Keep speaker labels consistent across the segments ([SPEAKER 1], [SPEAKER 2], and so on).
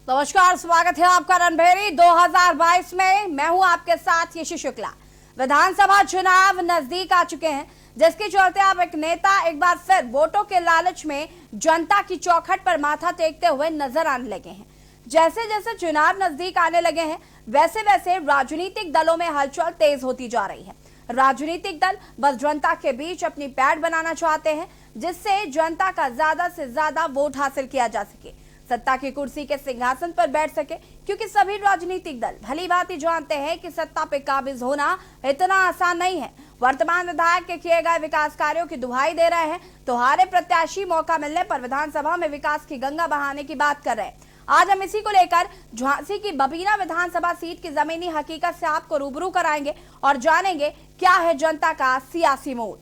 [SPEAKER 1] नमस्कार, स्वागत है आपका रणभेरी 2022 में। मैं हूं आपके साथ यशी शुक्ला। विधानसभा चुनाव नजदीक आ चुके हैं, जिसके चलते आप एक नेता एक बार फिर वोटों के लालच में जनता की चौखट पर माथा टेकते हुए नजर आने लगे हैं। जैसे जैसे चुनाव नजदीक आने लगे हैं, वैसे वैसे राजनीतिक दलों में हलचल तेज होती जा रही है। राजनीतिक दल बस जनता के बीच अपनी पैठ बनाना चाहते हैं, जिससे जनता का ज्यादा से ज्यादा वोट हासिल किया जा सके, सत्ता की कुर्सी के सिंहासन पर बैठ सके। क्योंकि सभी राजनीतिक दल भली भांति जानते हैं कि सत्ता पे काबिज होना इतना आसान नहीं है। वर्तमान विधायक के किए गए विकास कार्यों की दुहाई दे रहे हैं, तो हारे प्रत्याशी मौका मिलने पर विधानसभा में विकास की गंगा बहाने की बात कर रहे हैं। आज हम इसी को लेकर झांसी की बबीना विधानसभा सीट की जमीनी हकीकत से आपको रूबरू कराएंगे और जानेंगे क्या है जनता का सियासी मूड।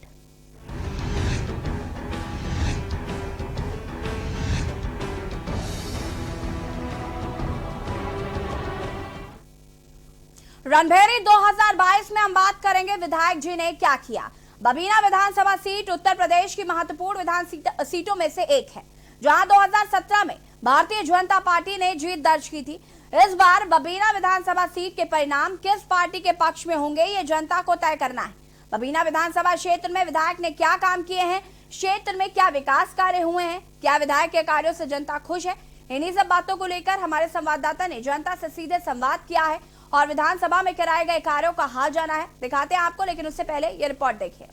[SPEAKER 1] रणभेरी 2022 में हम बात करेंगे विधायक जी ने क्या किया। बबीना विधानसभा सीट उत्तर प्रदेश की महत्वपूर्ण विधान सीटों में से एक है, जहां 2017 में भारतीय जनता पार्टी ने जीत दर्ज की थी। इस बार बबीना विधानसभा सीट के परिणाम किस पार्टी के पक्ष में होंगे, ये जनता को तय करना है। बबीना विधानसभा क्षेत्र में विधायक ने क्या काम किए हैं, क्षेत्र में क्या विकास कार्य हुए हैं, क्या विधायक के कार्यों से जनता खुश है, इन्हीं सब बातों को लेकर हमारे संवाददाता ने जनता से सीधे संवाद किया है और विधानसभा में कराए गए कार्यों का हाल जाना है। दिखाते हैं आपको, लेकिन उससे पहले ये रिपोर्ट देखिए।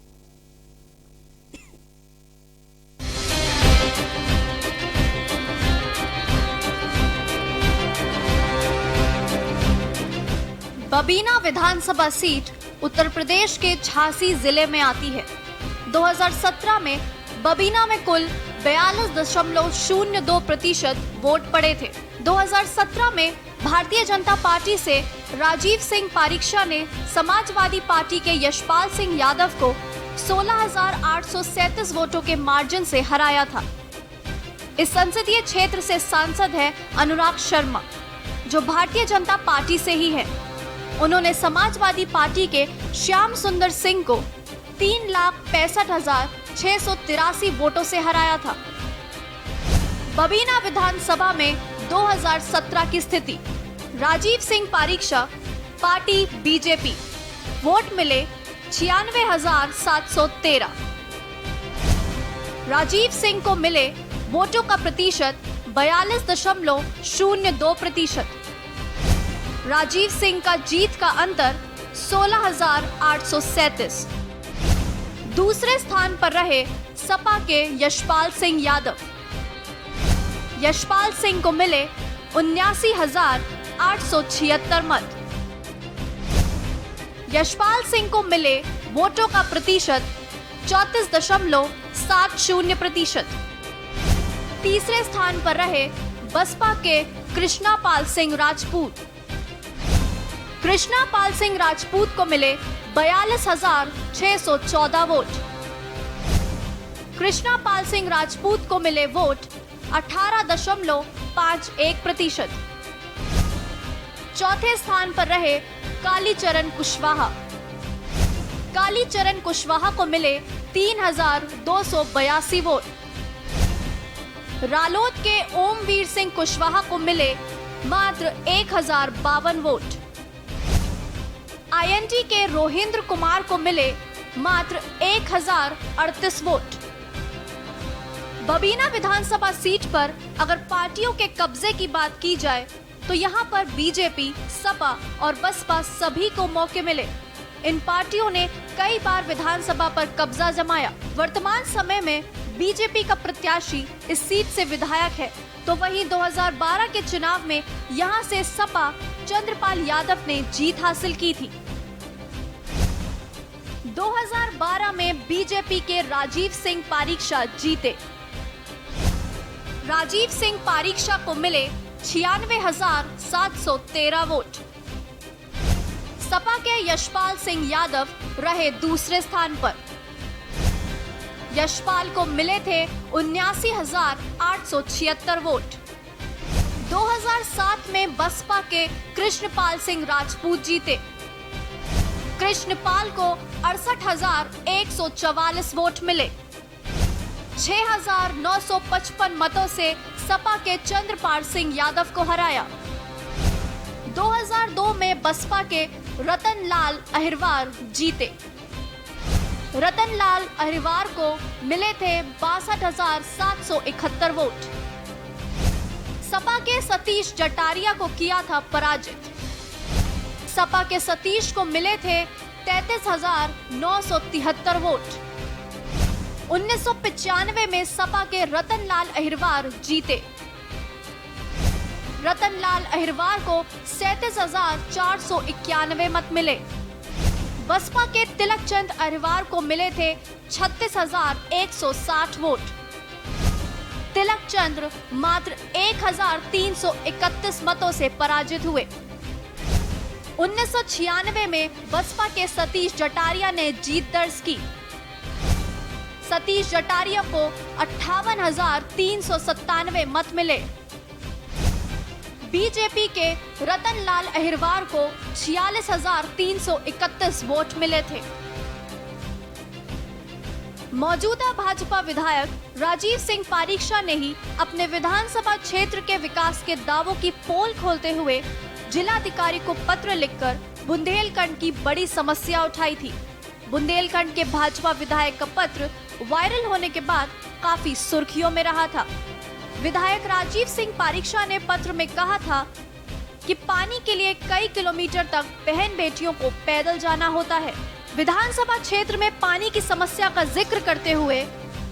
[SPEAKER 2] बबीना विधानसभा सीट उत्तर प्रदेश के झांसी जिले में आती है। 2017 में बबीना में कुल 42.02% वोट पड़े थे। 2017 में भारतीय जनता पार्टी से राजीव सिंह पारीक्षा ने समाजवादी पार्टी के यशपाल सिंह यादव को 16,837 वोटों के मार्जिन से हराया था। इस संसदीय क्षेत्र से सांसद है अनुराग शर्मा, जो भारतीय जनता पार्टी से ही है। उन्होंने समाजवादी पार्टी के श्याम सुंदर सिंह को 3,65,683 वोटों से हराया था। बबीना विधानसभा में 2017 की स्थिति: राजीव सिंह पारीक्षा पार्टी बीजेपी, वोट मिले 96,713। राजीव सिंह को मिले वोटों का प्रतिशत 42.02%। राजीव सिंह का जीत का अंतर 16,837। दूसरे स्थान पर रहे सपा के यशपाल सिंह यादव। यशपाल सिंह को मिले 79,876 मत। यशपाल सिंह को मिले वोटों का प्रतिशत 34.70%। तीसरे स्थान पर रहे बसपा के कृष्णापाल सिंह राजपूत। कृष्णापाल सिंह राजपूत को मिले 42,614 वोट। कृष्णापाल सिंह राजपूत को मिले वोट 18.51%। चौथे स्थान पर रहे कालीचरण कुशवाहा। कालीचरण कुशवाहा को मिले 3,282 वोट। रालोद के ओमवीर सिंह कुशवाहा को मिले मात्र 1,052 वोट। आईएनटी के रोहिंद्र कुमार को मिले मात्र 1,038 वोट। बबीना विधानसभा सीट पर अगर पार्टियों के कब्जे की बात की जाए तो यहां पर बीजेपी, सपा और बसपा सभी को मौके मिले। इन पार्टियों ने कई बार विधानसभा पर कब्जा जमाया। वर्तमान समय में बीजेपी का प्रत्याशी इस सीट से विधायक है, तो वहीं 2012 के चुनाव में यहां से सपा चंद्रपाल यादव ने जीत हासिल की थी। 2012 में बीजेपी के राजीव सिंह पारीक्षा जीते। राजीव सिंह पारीक्षा को मिले 96,713 वोट। सपा के यशपाल सिंह यादव रहे दूसरे स्थान पर। यशपाल को मिले थे 79,876 वोट। 2007 में बसपा के कृष्णपाल सिंह राजपूत जीते। कृष्णपाल को 68,144 वोट मिले। 6,955 मतों से सपा के चंद्रपाल सिंह यादव को हराया। 2002 में बसपा के रतन लाल अहिरवार जीते। रतन लाल अहिरवार को मिले थे 62,771 वोट। सपा के सतीश जटारिया को किया था पराजित। सपा के सतीश को मिले थे 33,973 वोट। 1995 में सपा के रतन लाल अहिरवार जीते। रतन लाल अहिरवार को 37,491 मत मिले। बसपा के तिलक चंद अहिरवार को मिले थे 36,160 वोट। तिलक चंद्र मात्र 1,331 मतों से पराजित हुए। 1996 में बसपा के सतीश जटारिया ने जीत दर्ज की। सतीश जटारिया को 58,397 मत मिले। बीजेपी के रतन लाल अहिरवार को 46,331 वोट मिले थे। मौजूदा भाजपा विधायक राजीव सिंह पारीक्षा ने ही अपने विधानसभा क्षेत्र के विकास के दावों की पोल खोलते हुए जिलाधिकारी को पत्र लिखकर बुंदेलखंड की बड़ी समस्या उठाई थी। बुंदेलखंड के भाजपा विधायक का पत्र वायरल होने के बाद काफी सुर्खियों में रहा था। विधायक राजीव सिंह पारीक्षा ने पत्र में कहा था कि पानी के लिए कई किलोमीटर तक बहन बेटियों को पैदल जाना होता है। विधानसभा क्षेत्र में पानी की समस्या का जिक्र करते हुए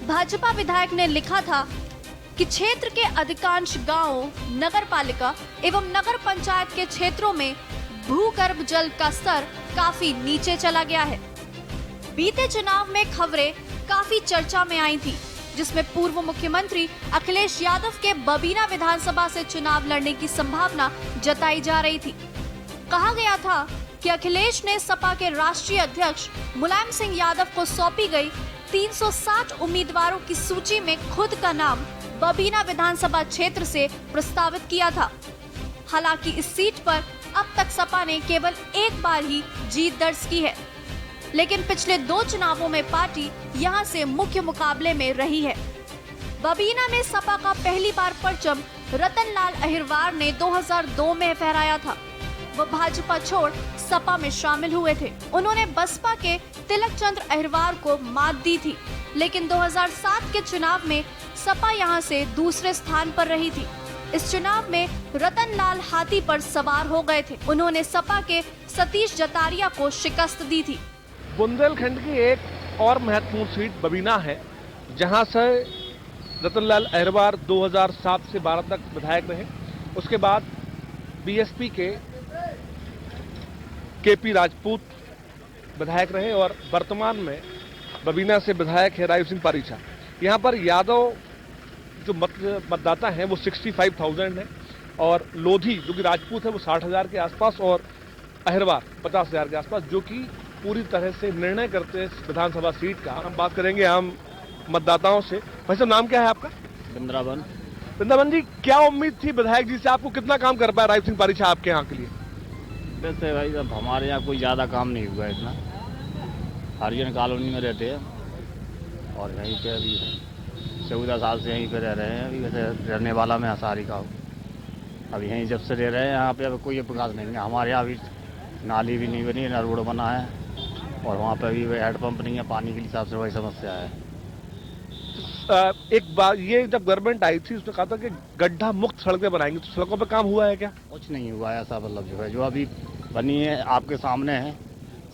[SPEAKER 2] भाजपा विधायक ने लिखा था कि क्षेत्र के अधिकांश गांवों, नगर पालिका एवं नगर पंचायत के क्षेत्रों में भूगर्भ जल का स्तर काफी नीचे चला गया है। बीते चुनाव में खबरें काफी चर्चा में आई थी, जिसमें पूर्व मुख्यमंत्री अखिलेश यादव के बबीना विधानसभा से चुनाव लड़ने की संभावना जताई जा रही थी। कहा गया था कि अखिलेश ने सपा के राष्ट्रीय अध्यक्ष मुलायम सिंह यादव को सौंपी गई 360 उम्मीदवारों की सूची में खुद का नाम बबीना विधानसभा क्षेत्र से प्रस्तावित किया था। हालांकि इस सीट पर अब तक सपा ने केवल एक बार ही जीत दर्ज की है, लेकिन पिछले 2 चुनावों में पार्टी यहां से मुख्य मुकाबले में रही है। बबीना में सपा का पहली बार परचम रतन लाल अहिरवार ने 2002 में फहराया था। वो भाजपा छोड़ सपा में शामिल हुए थे। उन्होंने बसपा के तिलक चंद्र अहिरवार को मात दी थी, लेकिन 2007 के चुनाव में सपा यहां से दूसरे स्थान पर रही थी। इस चुनाव में रतन लाल हाथी पर सवार हो गए थे। उन्होंने सपा के सतीश जटारिया को शिकस्त दी थी।
[SPEAKER 3] बुंदेलखंड की एक और महत्वपूर्ण सीट बबीना है, जहां से रतन लाल अहिरवार 2007 से 12 तक विधायक रहे। उसके बाद बीएसपी के केपी राजपूत विधायक रहे और वर्तमान में बबीना से विधायक है राजीव सिंह पारीक्षा। यहाँ पर यादव जो मतदाता हैं वो 65,000 है और लोधी जो कि राजपूत है वो 60,000 के आसपास और अहिरवार 50,000 के आसपास, जो कि पूरी तरह से निर्णय करते हैं विधानसभा सीट का। हम बात करेंगे हम मतदाताओं से। भाई साहब, नाम क्या है आपका?
[SPEAKER 4] वृंदावन।
[SPEAKER 3] वृंदावन जी, क्या उम्मीद थी विधायक जी से? आपको कितना काम कर पाया राजीव सिंह पारीक्षा आपके यहाँ के लिए?
[SPEAKER 4] वैसे भाई अब हमारे यहाँ कोई ज़्यादा काम नहीं हुआ है इतना। हरिजन कॉलोनी में रहते हैं और यहीं पे अभी 14 साल से यहीं पे रह रहे हैं। अभी वैसे रहने वाला मैं हसारी का हूँ। अब यहीं जब से रह रहे हैं यहाँ पे अब कोई विकास नहीं है। हमारे यहाँ अभी नाली भी नहीं बनी, ना रोड बना है और वहाँ पे अभी हैंडपम्प नहीं है। पानी के हिसाब से वही समस्या है।
[SPEAKER 3] एक बार ये जब गवर्नमेंट आई थी उसने कहा था कि गड्ढा मुक्त सड़कें बनाएंगे, तो सड़कों पे काम हुआ है क्या?
[SPEAKER 4] कुछ नहीं हुआ है ऐसा। मतलब जो है जो अभी बनी है आपके सामने है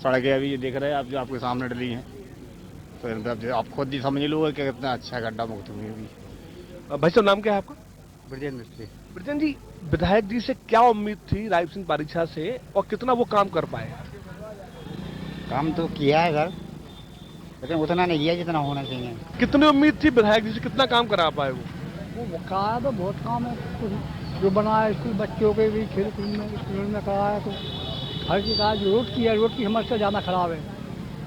[SPEAKER 4] सड़कें, अभी ये देख रहे हैं आप जो आपके सामने डली हैं, तो मतलब आप खुद ही समझ लो कि कितना अच्छा गड्ढा मुक्त हुई होगी।
[SPEAKER 3] भाई साहब, नाम क्या है आपका?
[SPEAKER 4] ब्रजेंद्र मिस्त्री।
[SPEAKER 3] ब्रजेंद्र जी, विधायक जी से क्या उम्मीद थी राजीव सिंह पारीक्षा से और कितना वो काम कर पाए?
[SPEAKER 5] काम तो किया है सर, लेकिन उतना नहीं किया जितना होना चाहिए।
[SPEAKER 3] कितनी उम्मीद थी विधायक जी से, कितना काम करा पाए वो?
[SPEAKER 6] कहा तो बहुत काम है, कुछ जो बनाया स्कूल बच्चों के भी खेल कूद में स्कूल में कराया, तो हर की कहा रोड की समस्या ज़्यादा खराब है।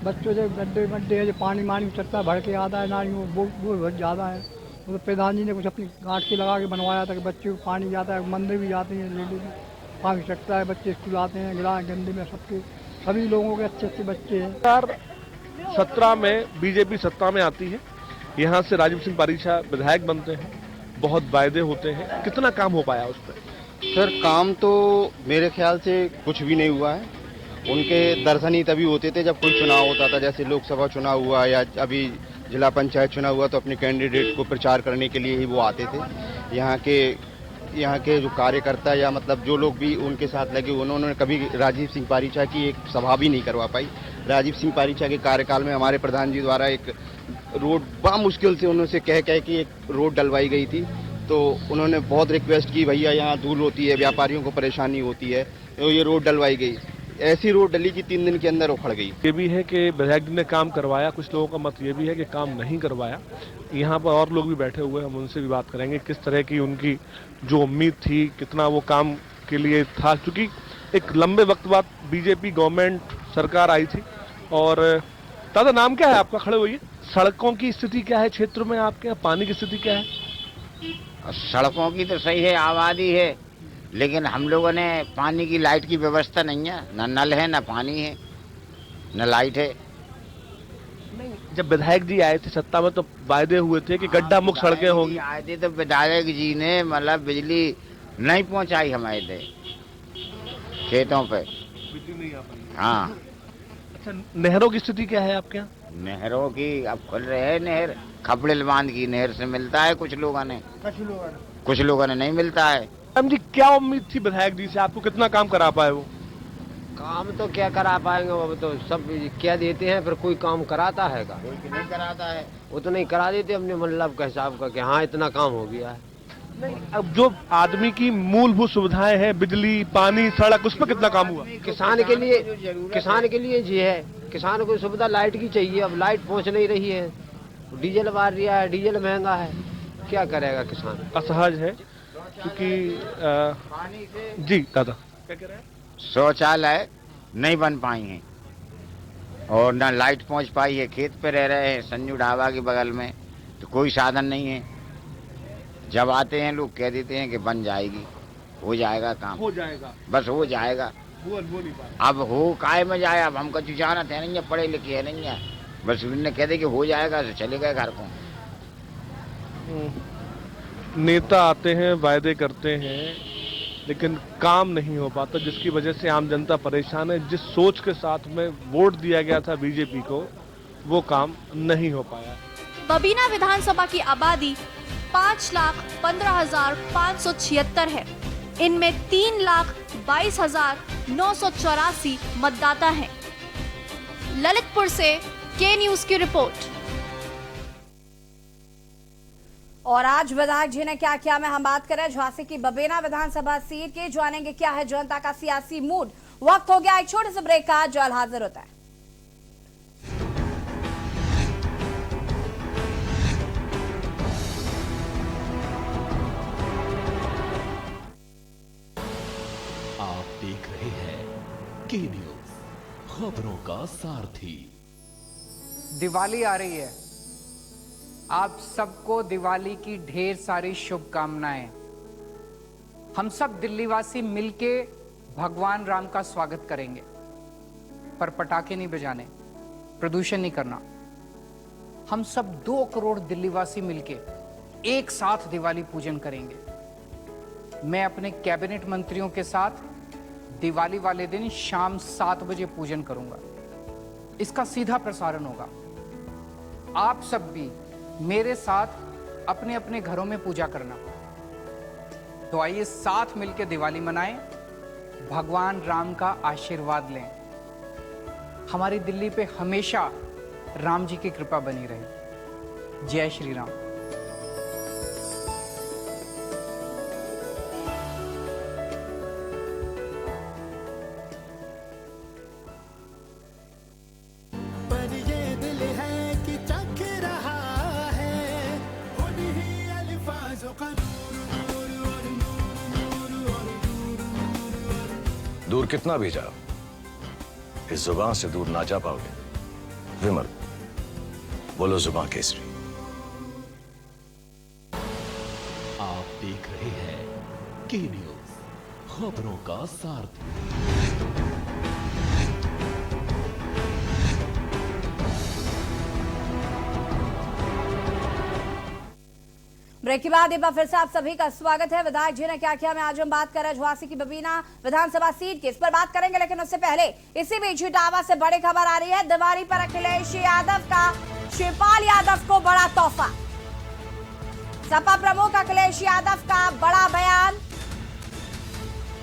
[SPEAKER 6] बच्चों जो गड्ढे है जो पानी उतरता है भर के आता है नालियों, वो बहुत ज़्यादा है। तो प्रधान जी ने कुछ अपनी गांठ की लगा के बनवाया था कि बच्चों को पानी जाता है, मंदिर भी जाते हैं, लेडीज पानी सकता है, बच्चे स्कूल आते हैं, गिरा गंदे में सभी लोगों के अच्छे बच्चे हैं।
[SPEAKER 3] 2017 में बीजेपी सत्ता में आती है यहाँ से राजीव सिंह पारीछा विधायक बनते हैं, बहुत वायदे होते हैं, कितना काम हो पाया उस पर?
[SPEAKER 7] सर काम तो मेरे ख्याल से कुछ भी नहीं हुआ है। उनके दर्शन ही तभी होते थे जब कोई चुनाव होता था, जैसे लोकसभा चुनाव हुआ या अभी जिला पंचायत चुनाव हुआ, तो अपने कैंडिडेट को प्रचार करने के लिए ही वो आते थे। यहाँ के जो कार्यकर्ता या मतलब जो लोग भी उनके साथ लगे, उन्होंने कभी राजीव सिंह पारीछा की एक सभा भी नहीं करवा पाई। राजीव सिंह पारीछा के कार्यकाल में हमारे प्रधान जी द्वारा एक रोड बड़ा मुश्किल से उन्होंने कह कि एक रोड डलवाई गई थी, तो उन्होंने बहुत रिक्वेस्ट की, भैया यहाँ धूल होती है, व्यापारियों को परेशानी होती है, तो ये रोड डलवाई गई। ऐसी रोड डली कि 3 दिन के अंदर उखड़ गई।
[SPEAKER 3] ये भी है कि विधायक जी ने काम करवाया, कुछ लोगों का मत ये भी है कि काम नहीं करवाया। यहाँ पर और लोग भी बैठे हुए हैं, हम उनसे भी बात करेंगे किस तरह की उनकी जो उम्मीद थी, कितना वो काम के लिए था, क्योंकि एक लंबे वक्त बाद बीजेपी गवर्नमेंट सरकार आई थी। और दादा नाम क्या है आपका? खड़े होइए। सड़कों की स्थिति क्या है क्षेत्र में आपके यहाँ? पानी की स्थिति क्या है?
[SPEAKER 8] सड़कों की तो सही है, आबादी है, लेकिन हम लोगों ने पानी की लाइट की व्यवस्था नहीं है, न नल है, न पानी है, न लाइट है।
[SPEAKER 3] जब विधायक जी आए थे सत्ता में तो वायदे हुए थे कि गड्ढा मुक्त सड़कें होंगी।
[SPEAKER 8] आए थे तो विधायक जी ने मतलब बिजली नहीं पहुंचाई हमारे थे खेतों पे।
[SPEAKER 3] बिजली नहीं आ पाई।
[SPEAKER 8] हाँ।
[SPEAKER 3] अच्छा, नहरों की स्थिति क्या है आपके यहाँ?
[SPEAKER 8] नहरों की अब खुल रहे हैं नहर, खपड़ेल बांध की नहर से मिलता है कुछ लोगों ने नहीं मिलता है।
[SPEAKER 3] मैम जी क्या उम्मीद थी विधायक जी से, आपको कितना काम करा पाए वो?
[SPEAKER 9] काम तो क्या करा पाएंगे, वो तो सब क्या देते हैं, फिर कोई काम कराता है का?
[SPEAKER 8] कोई नहीं कराता है।
[SPEAKER 9] वो तो नहीं करा देते अपने मतलब के हिसाब का कि हाँ इतना काम हो गया है।
[SPEAKER 3] नहीं, अब जो आदमी की मूलभूत सुविधाएं हैं, बिजली, पानी, सड़क, उस पर कितना काम हुआ?
[SPEAKER 9] किसान के लिए जी है, किसान को सुविधा लाइट की चाहिए, अब लाइट पहुंच नहीं रही है, डीजल मार रहा है, डीजल महंगा है, क्या करेगा किसान?
[SPEAKER 3] असहज है क्योंकि जी दादा क्या कह रहे हैं?
[SPEAKER 8] शौचालय नहीं बन पाई हैं और न लाइट पहुंच पाई है। खेत पे रह रहे हैं संजू ढाबा के बगल में, तो कोई साधन नहीं है। जब आते हैं लोग कह देते हैं कि बन जाएगी, हो जाएगा काम,
[SPEAKER 3] हो जाएगा,
[SPEAKER 8] बस हो जाएगा।
[SPEAKER 3] वो नहीं पाया।
[SPEAKER 8] अब हो काय में जाए, अब हमको जो जाना था नहीं है, पढ़े लिखे है नहीं है, बस उन्होंने कह दे कि हो जाएगा तो चले गए घर को।
[SPEAKER 3] नेता आते हैं, वायदे करते हैं, लेकिन काम नहीं हो पाता, जिसकी वजह से आम जनता परेशान है। जिस सोच के साथ में वोट दिया गया था बीजेपी को, वो काम नहीं हो पाया।
[SPEAKER 2] बबीना विधानसभा की आबादी 5,15,576 है। इनमें 3,22,984 मतदाता हैं। ललितपुर से के न्यूज की रिपोर्ट।
[SPEAKER 1] और आज विधायक जी ने क्या किया, में हम बात करें झांसी की बबीना विधानसभा सीट की। जानेंगे क्या है जनता का सियासी मूड। वक्त हो गया एक छोटे से ब्रेक का, जल्द हाजिर होता है।
[SPEAKER 10] आप देख रहे हैं के न्यूज, खबरों का सारथी।
[SPEAKER 11] दिवाली आ रही है, आप सबको दिवाली की ढेर सारी शुभकामनाएं। हम सब दिल्लीवासी मिलके भगवान राम का स्वागत करेंगे, पर पटाखे नहीं बजाने, प्रदूषण नहीं करना। हम सब 2 करोड़ दिल्लीवासी मिलके एक साथ दिवाली पूजन करेंगे। मैं अपने कैबिनेट मंत्रियों के साथ दिवाली वाले दिन शाम 7 बजे पूजन करूंगा। इसका सीधा प्रसारण होगा। आप सब भी मेरे साथ अपने अपने घरों में पूजा करना। तो आइए साथ मिलकर दिवाली मनाएं, भगवान राम का आशीर्वाद लें। हमारी दिल्ली पे हमेशा राम जी की कृपा बनी रहे। जय श्री राम।
[SPEAKER 10] दूर कितना भी जाओ, इस जुबान से दूर ना जा पाओगे। विमल, बोलो जुबान केसरी। आप देख रहे हैं के न्यूज, खबरों का सारथी।
[SPEAKER 1] ब्रेक के बाद एक बार फिर से आप सभी का स्वागत है। विधायक जी ने क्या किया, मैं आज हम बात कर रहे हैं झांसी की बबीना विधानसभा सीट की, इस पर बात करेंगे। लेकिन उससे पहले इसी बीच इटावा से बड़ी खबर आ रही है। दिवाली पर अखिलेश यादव का शिवपाल यादव को बड़ा तोहफा। सपा प्रमुख अखिलेश यादव का बड़ा बयान।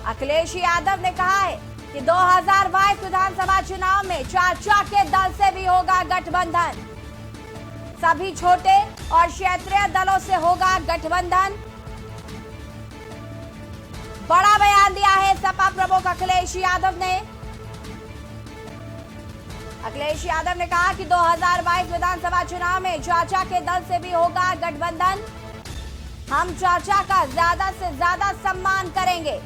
[SPEAKER 1] अखिलेश यादव ने कहा है कि 2022 विधानसभा चुनाव में चाचा के दल से भी होगा गठबंधन, सभी छोटे और क्षेत्रीय दलों से होगा गठबंधन। बड़ा बयान दिया है सपा प्रमुख अखिलेश यादव ने। अखिलेश यादव ने कहा कि 2022 विधानसभा चुनाव में चाचा के दल से भी होगा गठबंधन। हम चाचा का ज्यादा से ज्यादा सम्मान करेंगे।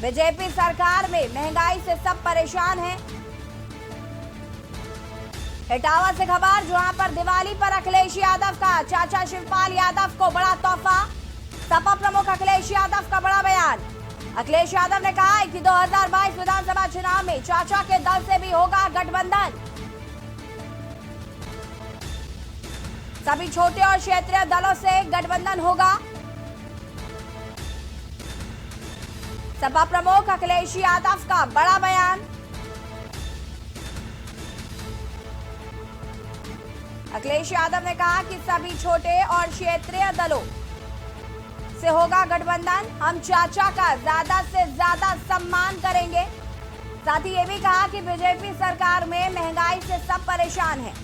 [SPEAKER 1] बीजेपी सरकार में महंगाई से सब परेशान हैं। इटावा से खबर, जहां पर दिवाली पर अखिलेश यादव का चाचा शिवपाल यादव को बड़ा तोहफा। सपा प्रमुख अखिलेश यादव का बड़ा बयान। अखिलेश यादव ने कहा है कि 2022 विधानसभा चुनाव में चाचा के दल से भी होगा गठबंधन, सभी छोटे और क्षेत्रीय दलों से गठबंधन होगा। सपा प्रमुख अखिलेश यादव का बड़ा बयान। अखिलेश यादव ने कहा कि सभी छोटे और क्षेत्रीय दलों से होगा गठबंधन। हम चाचा का ज्यादा से ज्यादा सम्मान करेंगे। साथ ही ये भी कहा कि बीजेपी सरकार में महंगाई से सब परेशान हैं।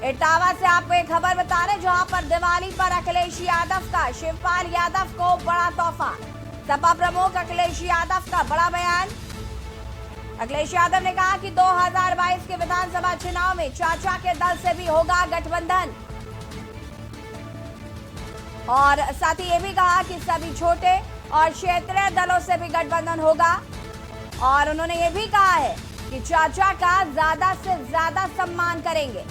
[SPEAKER 1] इटावा से आपको एक खबर बता रहे, जहां पर दिवाली पर अखिलेश यादव का शिवपाल यादव को बड़ा तोहफा। सपा प्रमुख अखिलेश यादव का बड़ा बयान। अखिलेश यादव ने कहा कि 2022 के विधानसभा चुनाव में चाचा के दल से भी होगा गठबंधन, और साथ ही ये भी कहा कि सभी छोटे और क्षेत्रीय दलों से भी गठबंधन होगा। और उन्होंने ये भी कहा है कि चाचा का ज्यादा से ज्यादा सम्मान करेंगे।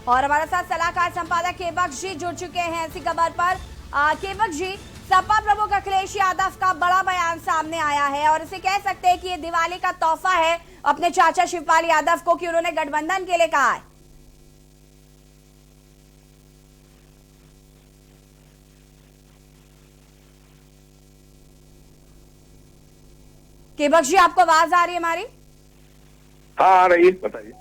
[SPEAKER 1] और हमारे साथ सलाहकार संपादक केवक जी जुड़ चुके हैं ऐसी खबर पर। केवक जी, सपा प्रमुख अखिलेश यादव का बड़ा बयान सामने आया है और इसे कह सकते हैं कि ये दिवाली का तोहफा है अपने चाचा शिवपाल यादव को, कि उन्होंने गठबंधन के लिए कहा है। केवक जी, आपको आवाज आ रही है हमारी?
[SPEAKER 12] हाँ, आ रही है, बताइए।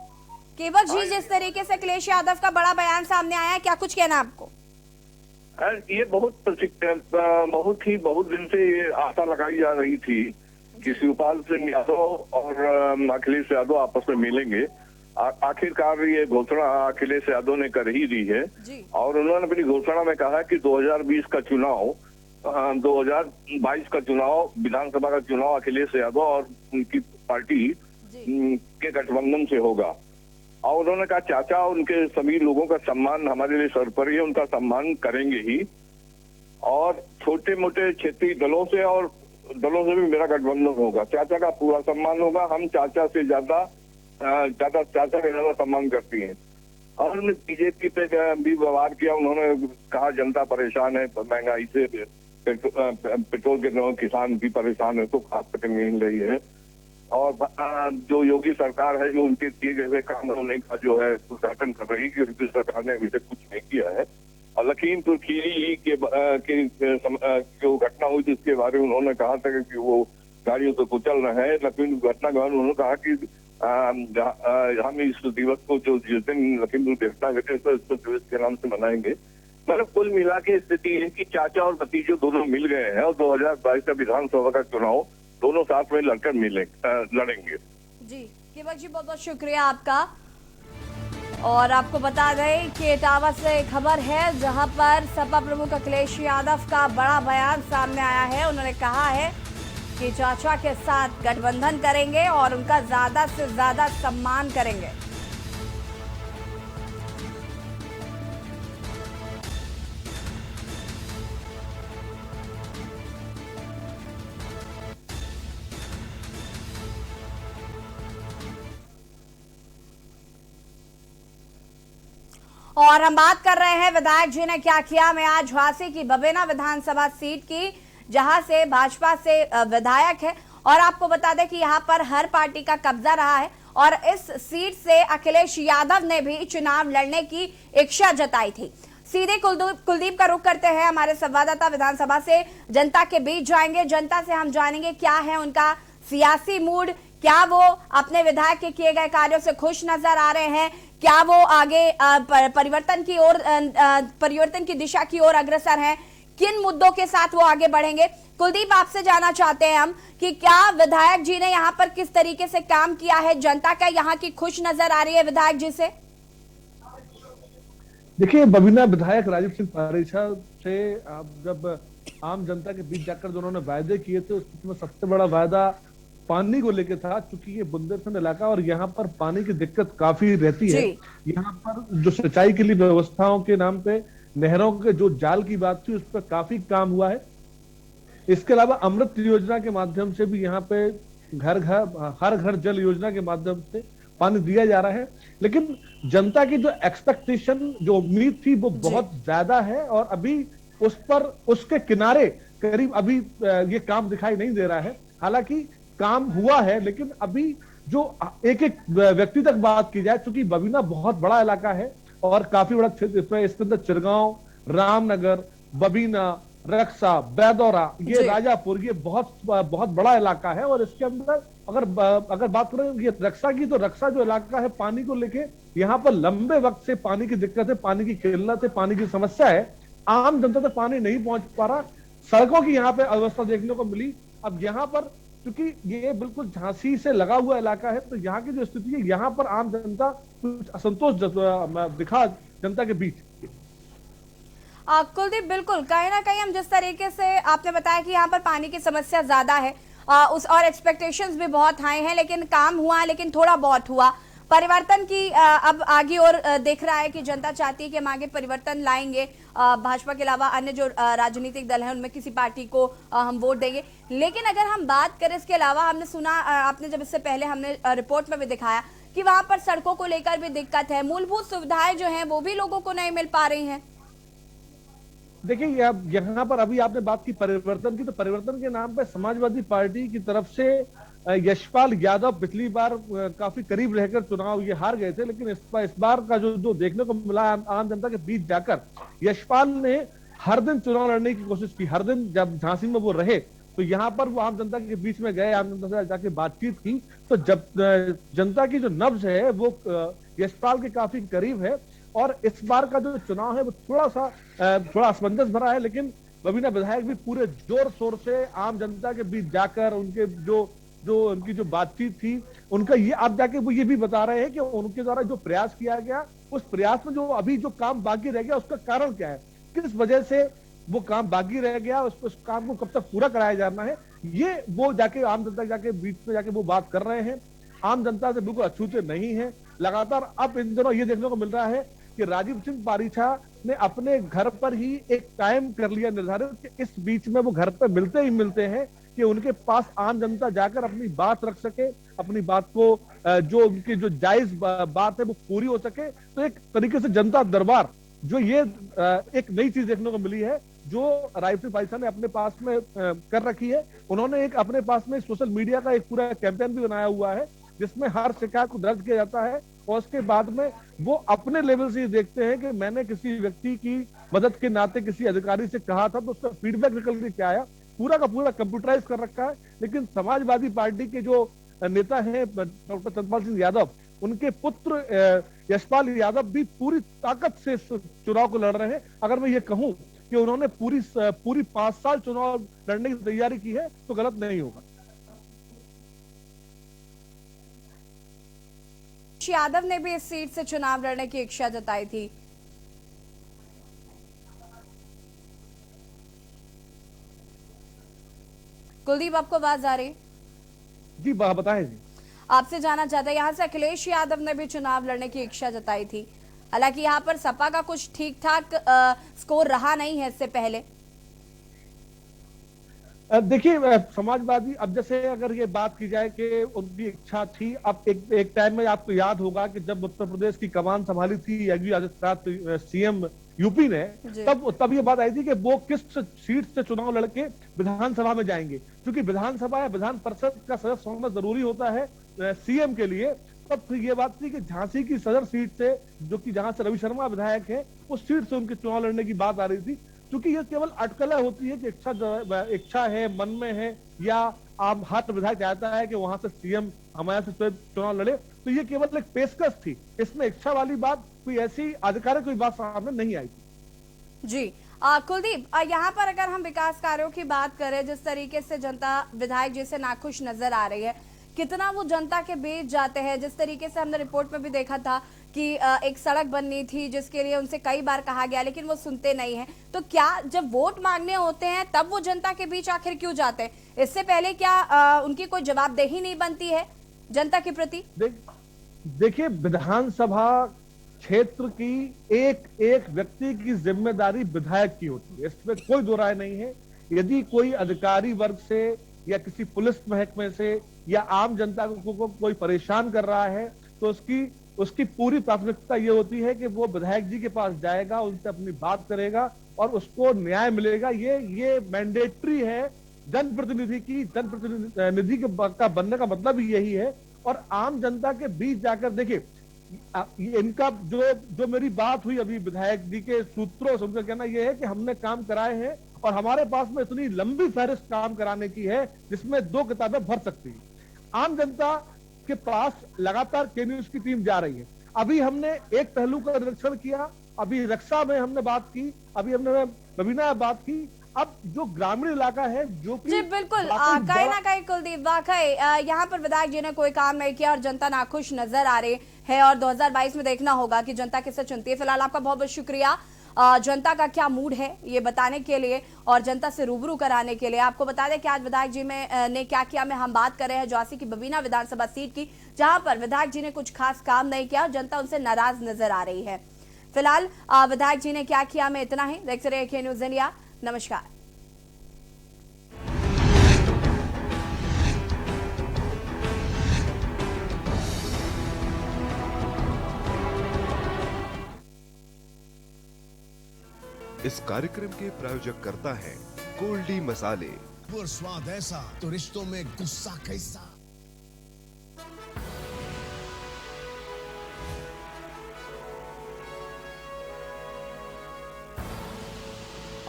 [SPEAKER 1] केवक जी, जिस तरीके से अखिलेश यादव का बड़ा बयान सामने आया है, क्या कुछ कहना आपको?
[SPEAKER 12] ये बहुत दिन से ये आशा लगाई जा रही थी कि शिवपाल सिंह यादव और अखिलेश यादव आपस में मिलेंगे। आखिरकार ये घोषणा अखिलेश यादव ने कर ही दी है और उन्होंने अपनी घोषणा में कहा कि 2022 का चुनाव विधानसभा का चुनाव अखिलेश यादव और उनकी पार्टी के गठबंधन से होगा। और उन्होंने कहा चाचा उनके सभी लोगों का सम्मान हमारे लिए सर्वोपरि है, उनका सम्मान करेंगे ही, और छोटे मोटे क्षेत्रीय दलों से और दलों से भी मेरा गठबंधन होगा। चाचा का पूरा सम्मान होगा। हम चाचा से ज्यादा सम्मान करती हैं। और उन्होंने बीजेपी पे भी व्यवहार किया। उन्होंने कहा जनता परेशान है महंगाई से, पेट्रोल के किसान भी परेशान है, तो खास करके मिल रही है। और जो योगी सरकार है, जो उनके किए गए काम होने का जो है उद्घाटन कर रही है, योगी सरकार ने अभी तक कुछ नहीं किया है। और लखीमपुर खीरी जो घटना हुई थी उसके बारे में उन्होंने कहा था कि वो गाड़ियों से कुचल रहे हैं। लखीमपुर घटना के बाद उन्होंने कहा कि हम इस दिवस को जो जिस दिन लखीमपुर घटना घटे उसको दिवस के नाम से मनाएंगे। मतलब कुल मिला के स्थिति है कि चाचा और भतीजे दोनों मिल गए हैं और 2022 का विधानसभा का चुनाव दोनों साथ में लड़कर लड़ेंगे।
[SPEAKER 1] जी केवक जी, बहुत बहुत शुक्रिया आपका। और आपको बता दें कि इटावा से खबर है जहां पर सपा प्रमुख अखिलेश यादव का बड़ा बयान सामने आया है। उन्होंने कहा है कि चाचा के साथ गठबंधन करेंगे और उनका ज्यादा से ज्यादा सम्मान करेंगे। और हम बात कर रहे हैं विधायक जी ने क्या किया। मैं आज झांसी की बबेना विधानसभा सीट की, जहां से भाजपा से विधायक है, और आपको बता दें कि यहां पर हर पार्टी का कब्जा रहा है और इस सीट से अखिलेश यादव ने भी चुनाव लड़ने की इच्छा जताई थी। सीधे कुलदीप का रुख करते हैं, हमारे संवाददाता विधानसभा से जनता के बीच जाएंगे। जनता से हम जानेंगे क्या है उनका सियासी मूड, क्या वो अपने विधायक के किए गए कार्यों से खुश नजर आ रहे हैं, क्या वो आगे परिवर्तन की दिशा की ओर अग्रसर हैं, किन मुद्दों के साथ वो आगे बढ़ेंगे। कुलदीप, आपसे जानना चाहते हैं हम कि क्या विधायक जी ने यहाँ पर किस तरीके से काम किया है, जनता का यहाँ की खुश नजर आ रही है विधायक जी से?
[SPEAKER 3] देखिए, बबीना विधायक राजीव सिंह पारीछा से आप जब आम जनता के बीच जाकर जो उन्होंने वायदे किए थे, उसमें सबसे बड़ा वायदा पानी को लेकर था। चूंकि ये बुंदेलखंड इलाका और यहाँ पर पानी की दिक्कत काफी रहती है। यहाँ पर जो सिंचाई के लिए व्यवस्थाओं के नाम पे नहरों के जो जाल की बात थी, उस पर काफी काम हुआ है। इसके अलावा अमृत योजना के माध्यम से भी यहाँ पे हर घर जल योजना के माध्यम से पानी दिया जा रहा है। लेकिन जनता की जो एक्सपेक्टेशन, जो उम्मीद थी, वो बहुत ज्यादा है और अभी उस पर उसके किनारे करीब अभी ये काम दिखाई नहीं दे रहा है। हालांकि काम हुआ है, लेकिन अभी जो एक एक व्यक्ति तक बात की जाए, क्योंकि बबीना बहुत बड़ा इलाका है और काफी बड़ा क्षेत्र है। इसके अंदर चिरगांव, रामनगर, बबीना, रक्सा, बैदौरा, ये राजापुर, ये बहुत बड़ा इलाका है। और इसके अंदर अगर बात करें ये रक्सा की, तो रक्सा जो इलाका है, पानी को लेके यहाँ पर लंबे वक्त से पानी की दिक्कत है, पानी की किल्लत है, पानी की समस्या है। आम जनता तक पानी नहीं पहुंच पा रहा। सड़कों की यहाँ पे अवस्था देखने को मिली। अब यहाँ पर क्योंकि ये बिल्कुल झांसी से लगा हुआ इलाका है, तो यहाँ की जो स्थिति है, यहाँ पर आम जनता कुछ असंतोष दिखा जनता के बीच।
[SPEAKER 1] कुलदीप, बिल्कुल कहीं ना कहीं हम जिस तरीके से आपने बताया कि यहाँ पर पानी की समस्या ज्यादा है और एक्सपेक्टेशंस भी बहुत हाई हैं, लेकिन काम हुआ, लेकिन थोड़ा बहुत हुआ। परिवर्तन की अब आगे और देख रहा है कि जनता चाहती है कि हम आगे परिवर्तन लाएंगे, भाजपा के अलावा अन्य जो राजनीतिक दल हैं उनमें किसी पार्टी को हम वोट देंगे। लेकिन अगर हम बात करें इसके अलावा, हमने सुना, आपने जब इससे पहले हमने रिपोर्ट में भी दिखाया कि वहां पर सड़कों को लेकर भी दिक्कत है, मूलभूत सुविधाएं जो हैं वो भी लोगों को नहीं मिल पा रही हैं।
[SPEAKER 3] देखिए, यहाँ पर अभी आपने बात की परिवर्तन की, तो परिवर्तन के नाम पे समाजवादी पार्टी की तरफ से यशपाल यादव पिछली बार काफी करीब रहकर चुनाव ये हार गए थे। लेकिन इस बार का जो देखने को मिला आम जनता के बीच जाकर, यशपाल ने हर दिन चुनाव लड़ने की कोशिश की। हर दिन जब झांसी में वो रहे, तो यहाँ पर वो आम जनता के बीच में गए, आम जनता से जाके बातचीत की। तो जब जनता की जो नब्ज है वो यशपाल के काफी करीब है। और इस बार का जो चुनाव है वो थोड़ा असमंजस भरा है। लेकिन बबीना विधायक भी पूरे जोर शोर से आम जनता के बीच जाकर उनके उनकी जो बातचीत थी, उनका ये आप जाके वो ये भी बता रहे हैं कि उनके द्वारा जो प्रयास किया गया, उस प्रयास में जो काम बाकी रह गया, उसका कारण क्या है, किस वजह से वो काम बाकी रह गया, उस काम को कब तक पूरा कराया जाना है, ये वो जाके आम जनता जाके बीच में जाके वो बात कर रहे हैं। आम जनता से बिल्कुल अछूते नहीं है। लगातार अब इन दिनों ये देखने को मिल रहा है कि राजीव सिंह पारीछा ने अपने घर पर ही एक टाइम कर लिया निर्धारित कि इस बीच में वो घर पर मिलते ही मिलते हैं कि उनके पास आम जनता जाकर अपनी बात रख सके, अपनी बात को जो उनकी जो जायज बात है वो पूरी हो सके। तो एक तरीके से जनता दरबार, जो ये एक नई चीज देखने को मिली है, जो राजीव सिंह पारीछा ने अपने पास में कर रखी है। उन्होंने एक अपने पास में सोशल मीडिया का एक पूरा कैंपेन भी बनाया हुआ है, जिसमें हर शिकायत को दर्ज किया जाता है और उसके बाद में वो अपने लेवल से देखते हैं कि मैंने किसी व्यक्ति की मदद के नाते किसी अधिकारी से कहा था, तो उसका फीडबैक निकल के क्या आया, पूरा का पूरा कंप्यूटराइज कर रखा है। लेकिन समाजवादी पार्टी के जो नेता हैं डॉक्टर चंद्रपाल सिंह यादव, उनके पुत्र यशपाल यादव भी पूरी ताकत से चुनाव को लड़ रहे हैं। अगर मैं ये कहूं कि उन्होंने पूरी 5 साल चुनाव लड़ने की तैयारी की है, तो गलत नहीं होगा।
[SPEAKER 1] यादव ने भी इस सीट से चुनाव लड़ने की इच्छा जताई थी। कुलदीप, आपको आवाज आ रही?
[SPEAKER 3] जी बताएं जी।
[SPEAKER 1] आपसे जानना चाहते हैं, यहाँ से अखिलेश यादव ने भी चुनाव लड़ने की इच्छा जताई थी। हालांकि यहाँ पर सपा का कुछ ठीक ठाक स्कोर रहा नहीं है इससे पहले।
[SPEAKER 3] देखिए समाजवादी, अब जैसे अगर ये बात की जाए कि उनकी इच्छा थी, अब एक टाइम में आपको याद होगा कि जब उत्तर प्रदेश की कमान संभाली थी योगी आदित्यनाथ सीएम यूपी ने, तब ये बात आई थी कि वो किस सीट से चुनाव लड़के विधानसभा में जाएंगे, क्योंकि विधानसभा या विधान परिषद का सदस्य होना जरूरी होता है सीएम के लिए। तब फिर ये बात थी कि झांसी की सदर सीट से, जो कि जहां से रवि शर्मा विधायक है, उस सीट से उनके चुनाव लड़ने की बात आ रही थी। क्योंकि ये केवल अटकलें होती है कि इच्छा है, मन में है, या आप हर विधायक चाहता है कि वहां से सीएम हमारे से चुनाव लड़े, तो ये केवल एक पेशकश थी। इसमें इच्छा वाली बात कोई ऐसी आधिकारिक कोई बात सामने नहीं आई थी।
[SPEAKER 1] जी कुलदीप, यहाँ पर अगर हम विकास कार्यों की बात करें, जिस तरीके से जनता विधायक जी से नाखुश नजर आ रही है, कितना वो जनता के बीच जाते हैं, जिस तरीके से हमने रिपोर्ट में भी देखा था कि एक सड़क बननी थी जिसके लिए उनसे कई बार कहा गया लेकिन वो सुनते नहीं हैं, तो क्या जब वोट मांगने होते हैं तब वो जनता के बीच आखिर क्यों जाते हैं? इससे पहले क्या उनकी कोई जवाबदेही नहीं बनती है जनता के प्रति?
[SPEAKER 3] देखिए, विधानसभा क्षेत्र की एक व्यक्ति की जिम्मेदारी विधायक की होती है, इसमें कोई दो राय नहीं है। यदि कोई अधिकारी वर्ग से या किसी पुलिस महकमे से या आम जनता को कोई परेशान कर रहा है, तो उसकी पूरी प्राथमिकता ये होती है कि वो विधायक जी के पास जाएगा, उनसे अपनी बात करेगा और उसको न्याय मिलेगा। ये मैंडेटरी है जनप्रतिनिधि की। जनप्रतिनिधि का बनने का मतलब ही यही है। और आम जनता के बीच जाकर देखिए, इनका जो मेरी बात हुई अभी विधायक जी के सूत्रों से, उनका कहना यह है कि हमने काम कराए हैं और हमारे पास में इतनी लंबी फहरिस्त काम कराने की है जिसमें 2 किताबें भर सकती है। आम जनता के पास लगातार के न्यूज की टीम जा रही है। अभी हमने एक पहलू का निरीक्षण किया, अभी रक्षा में हमने बात की, अभी हमने बबीना में बात की। अब जो ग्रामीण इलाका है, जो कि
[SPEAKER 1] जी बिल्कुल, कहीं ना कहीं कुलदीप, वाकई यहाँ पर विधायक जी ने कोई काम नहीं किया और जनता नाखुश नजर आ रही है, और 2022 में देखना होगा कि जनता किसे चुनती है। फिलहाल आपका बहुत बहुत शुक्रिया जनता का क्या मूड है ये बताने के लिए और जनता से रूबरू कराने के लिए। आपको बता दें कि आज विधायक जी ने क्या किया में हम बात कर रहे हैं झांसी की बबीना विधानसभा सीट की, जहां पर विधायक जी ने कुछ खास काम नहीं किया और जनता उनसे नाराज नजर आ रही है। फिलहाल विधायक जी ने क्या किया में इतना ही। देखते रहिए के न्यूज़ इंडिया। नमस्कार।
[SPEAKER 13] इस कार्यक्रम के प्रायोजक करता है गोल्डी मसाले।
[SPEAKER 14] स्वाद ऐसा तो रिश्तों में गुस्सा कैसा।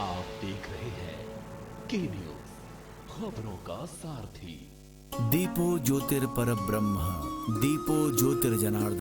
[SPEAKER 15] आप देख रहे हैं के न्यूज़, खबरों का सारथी।
[SPEAKER 16] दीपो ज्योतिर्परब्रह्म, दीपो ज्योतिर्जनार्दन।